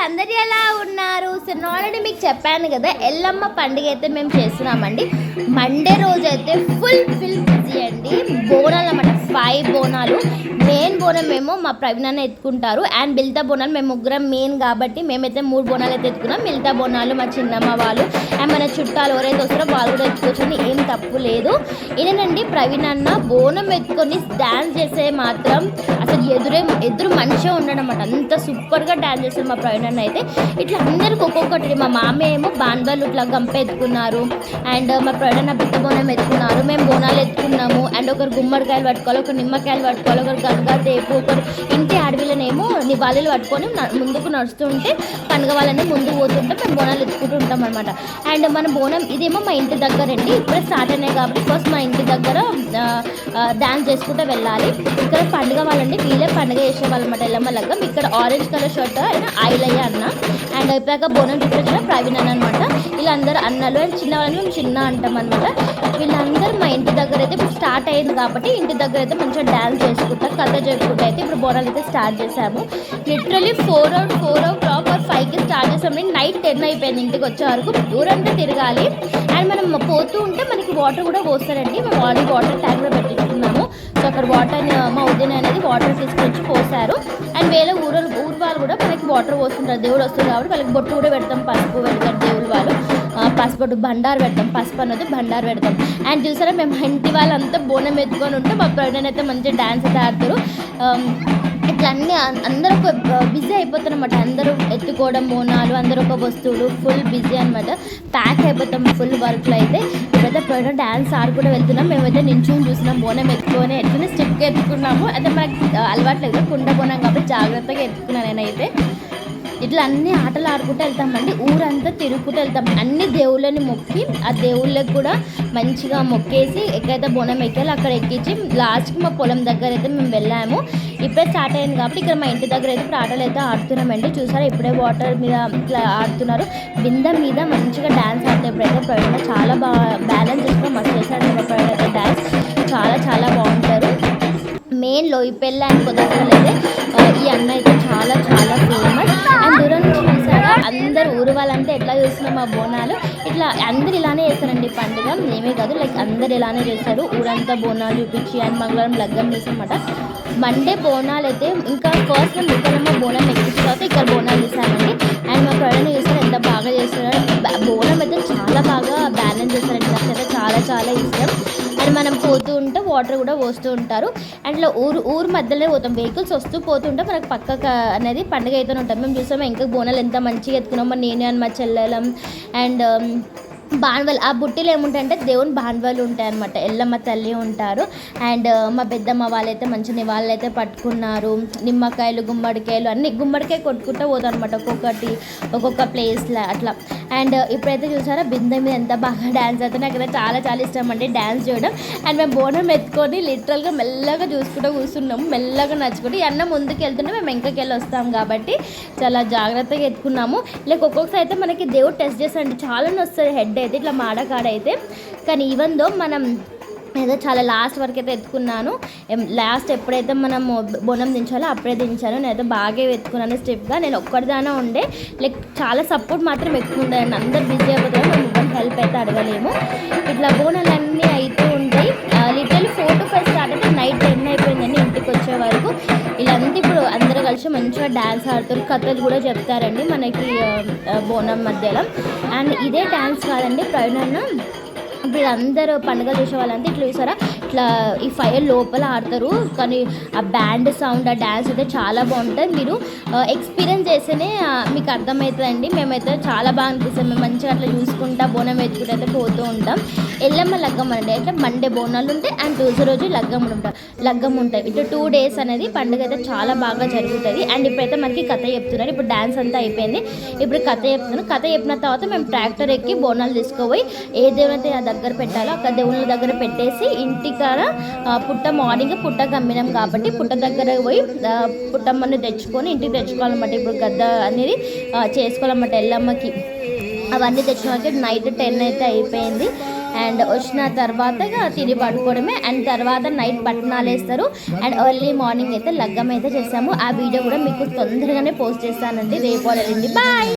అందరు ఎలా ఉన్నారు? సో ఆల్రెడీ మీకు చెప్పాను కదా, ఎల్లమ్మ పండుగ అయితే మేము చేస్తున్నామండి. మండే రోజు అయితే ఫుల్ బిజీ అండి. బోనాలు అన్నమాట, 5 బోనాలు. మెయిన్ బోనం మేము మా ప్రవీణ్ అన్న ఎత్తుకుంటారు, అండ్ మిగతా బోనాలు మేము ముగ్గురం మెయిన్ కాబట్టి మేమైతే 3 బోనాలు అయితే ఎత్తుకున్నాం. మిగతా బోనాలు మా చిన్నమ్మ వాళ్ళు అండ్ మన చుట్టాలు ఎవరైతే వస్తారో వాళ్ళు కూడా ఎత్తుకోవచ్చండి, ఏం తప్పు లేదు. ఇదేనండి ప్రవీణ్ అన్న బోనం ఎత్తుకొని డ్యాన్స్ చేసే మాత్రం అసలు ఎదురు మంచిగా ఉండడన్నమాట. అంత సూపర్గా డ్యాన్స్ చేస్తారు మా ప్రవీణ్ అన్న అయితే. ఇట్లా అందరికి ఒక్కొక్కటి, మా మామ ఏమో బాన్బాలు ఇట్లా గంప ఎత్తుకున్నారు, అండ్ మా ప్రవీణ్ అన్న బిత్త బోనం ఎత్తుకున్నారు, మేము బోనాలు ఎత్తుకున్నాము. అండ్ ఒకరు గుమ్మడికాయలు పట్టుకోవాలి, ఒకరు నిమ్మకాయలు పట్టుకోవాలి, ఒకరు గంగా తేపు, ఒకరు ఇంటి అడవిలోనేమో నివాళులు పట్టుకొని ముందుకు నడుస్తుంటే పండుగ వాళ్ళని ముందుకు పోతుంటే మేము బోనాలు ఎత్తుకుంటూ ఉంటాం అనమాట. అండ్ మన బోనం ఇదేమో మా ఇంటి దగ్గర అండి, ఇప్పుడే స్టార్ట్ అయినాయి కాబట్టి ఫస్ట్ మా ఇంటి దగ్గర డ్యాన్స్ చేసుకుంటూ వెళ్ళాలి. ఇక్కడ పండుగ వాళ్ళండి, వీళ్ళే పండుగ చేసేవాళ్ళు అనమాట ఎల్లమ్మ లగ్గం. ఇక్కడ ఆరెంజ్ కలర్ షర్ట్ ఆయన ఆయిలయ్య అన్న, అండ్ ఇప్పుడాక బోనం చూపించిన ప్రవీణ్ అన్న అనమాట. వీళ్ళందరూ అన్నలు అండ్ చిన్న వాళ్ళని మేము చిన్న అంటాం అనమాట. వీళ్ళందరూ మా ఇంటి దగ్గర అయితే ఇప్పుడు స్టార్ట్ అయింది కాబట్టి ఇంటి దగ్గర అయితే మంచిగా డ్యాన్స్ చేసుకుంటా కథ చెప్పుకుంటూ అయితే ఇప్పుడు బోనాలు అయితే స్టార్ట్ చేసాము. లిటరలీ 4 o'clock or 5కి స్టార్ట్ చేసాము. నైట్ 10 అయిపోయింది ఇంటికి వచ్చే వరకు. ఊరంతా తిరగాలి, అండ్ మనం పోతూ ఉంటే మనకి వాటర్ కూడా పోస్తారండి. మేము ఆల్రెడీ వాటర్ ట్యాంక్ కూడా పెట్టించుకున్నాము. సో అక్కడ వాటర్ మా ఉదయం అనేది వాటర్ తీసుకొచ్చి పోసారు, అండ్ వేరే ఊరు వాళ్ళు కూడా మనకి వాటర్ పోస్తుంటారు. దేవుడు వస్తుంది కాబట్టి వాళ్ళకి బొట్టు కూడా పెడతాం, పసుపు పెడతారు దేవుడు వాళ్ళు. పసుపు బండారు పెడతాం, పసుపు అన్నది బండారు పెడతాం. అండ్ చూసారా మేము ఇంటి వాళ్ళంతా బోనం ఎత్తుకొని ఉంటే మా ప్రవీణ్ అయితే మంచిగా డ్యాన్స్ అయితే ఆడతారు. ఇట్లా అన్నీ అందరూ ఒక బిజీ అయిపోతారు అనమాట. అందరూ ఎత్తుకోవడం బోనాలు, అందరూ ఒక వస్తువులు ఫుల్ బిజీ అనమాట. ప్యాక్ అయిపోతాం ఫుల్ వర్క్లో అయితే. ఇప్పుడైతే ప్రవీణ్ డ్యాన్స్ ఆడుకుంటూ వెళ్తున్నాం. మేమైతే నించుని చూసినాం, బోనం ఎత్తుకొని స్టెప్కి ఎత్తుకున్నాము. అయితే మనకి అలవాట్లేదు, కుండ బోనం కాబట్టి జాగ్రత్తగా ఎత్తుకున్నాను నేనైతే. ఇట్లా అన్ని ఆటలు ఆడుకుంటూ వెళ్తామండి, ఊరంతా తిరుగుకుంటూ వెళ్తాం. అన్ని దేవుళ్ళని మొక్కి ఆ దేవుళ్ళకి కూడా మంచిగా మొక్కేసి ఎక్కడైతే బోనం ఎక్కాలో అక్కడ ఎక్కించి లాస్ట్కి మా పొలం దగ్గర అయితే మేము వెళ్ళాము. ఇప్పుడే స్టార్ట్ అయింది కాబట్టి ఇక్కడ మా ఇంటి దగ్గర అయితే ఇప్పుడు ఆటలు అయితే ఆడుతున్నామండి. చూసారా ఇప్పుడే వాటర్ మీద ఇట్లా ఆడుతున్నారు, బిందె మీద మంచిగా డ్యాన్స్ ఆడుతారు. ఇప్పుడైతే ప్రవీణ చాలా బాగా బ్యాలెన్స్ చేసుకుని మస్తు చేశాడు ప్రవీణ అయితే డ్యాన్స్, చాలా బాగుంటారు. మెయిన్ లోయపల్లి అండ్ కొత్తపల్లి అయితే ఈ అన్న అయితే చాలా ఫేమస్. అండ్ దూరం నుంచి చూసారా అందరు ఊరు వాళ్ళంతా ఎట్లా చూస్తున్నాం మా బోనాలు. ఇట్లా అందరు ఇలానే చేస్తారండి పండుగ, మేమే కాదు లైక్ అందరు ఇలానే చేస్తారు. ఊరంతా బోనాలు చూపించి అండ్ మంగళవారం లగ్గం చేసామన్నమాట. మండే బోనాలు అయితే ఇంకా ఫస్ట్ ముక్కలమ్మ బోనం ఎక్కించిన తర్వాత ఇక్కడ బోనాలు చేశామండి. అండ్ మా ప్రయాణం చూస్తారు ఎంత బాగా చేస్తున్నారు. బోనం అయితే చాలా బాగా బ్యాలెన్స్ చేస్తారండి, నాకైతే చాలా ఇష్టం. అండ్ మనం పోతూ ఉంటే వాటర్ కూడా పోస్తూ ఉంటారు. అండ్ ఇట్లా ఊరు మధ్యలో పోతాం, వెహికల్స్ వస్తూ పోతుంటే మనకు పక్కకు అనేది పండుగ అయితే ఉంటాం. మేము చూసాము ఇంకా బోనాలు ఎంత మంచిగా ఎత్తుకున్నామో, నేను అని మా చెల్లెలం. అండ్ బాన్వాలు, ఆ బుట్టిలో ఏముంటాయంటే దేవుని బాన్వాలు ఉంటాయన్నమాట, ఎల్లమ్మ తల్లి ఉంటారు. అండ్ మా పెద్దమ్మ వాళ్ళైతే మంచిగా వాళ్ళైతే పట్టుకున్నారు నిమ్మకాయలు, గుమ్మడికాయలు అన్ని గుమ్మడికాయ కొట్టుకుంటూ పోతారు అనమాట, ఒక్కొక్క ప్లేస్లో అట్లా. అండ్ ఇప్పుడైతే చూసారా బిందె మీద ఎంత బాగా డ్యాన్స్ అవుతుంది. నాకైతే చాలా ఇష్టం అండి డ్యాన్స్ చేయడం. అండ్ మేము బోనం ఎత్తుకొని లిటరల్గా మెల్లగా చూసుకుంటూ కూర్చున్నాము, మెల్లగా నచ్చుకుంటే ఈ అన్న ముందుకు వెళ్తుంటే మేము వెంకకెళ్ళి వస్తాం కాబట్టి చాలా జాగ్రత్తగా ఎత్తుకున్నాము. లైక్ ఒక్కొక్కసారి అయితే మనకి దేవుడు టెస్ట్ చేస్తారండి, చాలానే వస్తుంది హెడ్ అయితే ఇట్లా మాడకాడ అయితే. కానీ ఈవెన్ దో మనం ఏదో చాలా లాస్ట్ వరకు అయితే ఎత్తుకున్నాను. లాస్ట్ ఎప్పుడైతే మనం బోనం దించాలో అప్పుడే దించాను. నేనైతే బాగా ఎత్తుకున్నాను స్టెప్గా. నేను ఒక్కడిదానే ఉండే, లైక్ చాలా సపోర్ట్ మాత్రం ఎక్కువ ఉండేదండి. అందరు బిజీ అయిపోతారు, మేము ఇవ్వని హెల్ప్ అయితే అడగలేము. ఇట్లా బోనాలన్నీ అవుతూ ఉంటాయి. లిటరల్లీ 4 to 5 స్టార్ట్ అయితే నైట్ 10 అయిపోయిందండి ఇంటికి వచ్చే వరకు. వీళ్ళంతా ఇప్పుడు అందరూ కలిసి మంచిగా డ్యాన్స్ ఆడుతారు, కథలు కూడా చెప్తారండి మనకి బోనం మధ్యలో. అండ్ ఇదే డ్యాన్స్ కాదండి ప్రవీణ్ అన్న, ఇప్పుడు అందరూ పండుగ చూసే వాళ్ళంతా ఇట్లా చూసారా ఇట్లా ఈ ఫైర్ లోపల ఆడతారు. కానీ ఆ బ్యాండ్ సౌండ్, ఆ డ్యాన్స్ అయితే చాలా బాగుంటుంది. మీరు ఎక్స్పీరియన్స్ చేస్తేనే మీకు అర్థమవుతుందండి. మేమైతే చాలా బాగా అనిపిస్తుంది. మేము మంచిగా అట్లా చూసుకుంటా బోనం ఎత్తుకుంటూ అయితే పోతూ ఉంటాం. ఎల్లమ్మ లగ్గం అండి, అయితే మండే బోనాలు ఉంటాయి అండ్ ట్యూస్డే రోజు లగ్గం ఉంటాయి. ఇటు 2 days అనేది పండుగ అయితే చాలా బాగా జరుగుతుంది. అండ్ ఇప్పుడైతే మనకి కథ చెప్తున్నారు. ఇప్పుడు డ్యాన్స్ అంతా అయిపోయింది, ఇప్పుడు కథ చెప్తున్నారు. కథ చెప్పిన తర్వాత మేము ట్రాక్టర్ ఎక్కి బోనాలు తీసుకుపోయి ఏ దేవునైతే దగ్గర పెట్టాలో అక్కడ దేవుళ్ళ దగ్గర పెట్టేసి ఇంటికాడ మార్నింగ్ పుట్ట కమ్మినాం కాబట్టి పుట్ట దగ్గర పోయి పుట్టమ్మని తెచ్చుకొని ఇంటికి తెచ్చుకోవాలన్నమాట. ఇప్పుడు గద్ద అనేది చేసుకోవాలన్నమాట ఎల్లమ్మకి. అవన్నీ తెచ్చిన నైట్ 10 అయితే అయిపోయింది. అండ్ వచ్చిన తర్వాత తిని పడుకోవడమే. అండ్ తర్వాత నైట్ పట్టణాలు వేస్తారు. అండ్ ఎర్లీ మార్నింగ్ అయితే లగ్గం అయితే చేసాము. ఆ వీడియో కూడా మీకు తొందరగానే పోస్ట్ చేస్తానండి, రేపు వెళ్ళండి. బాయ్.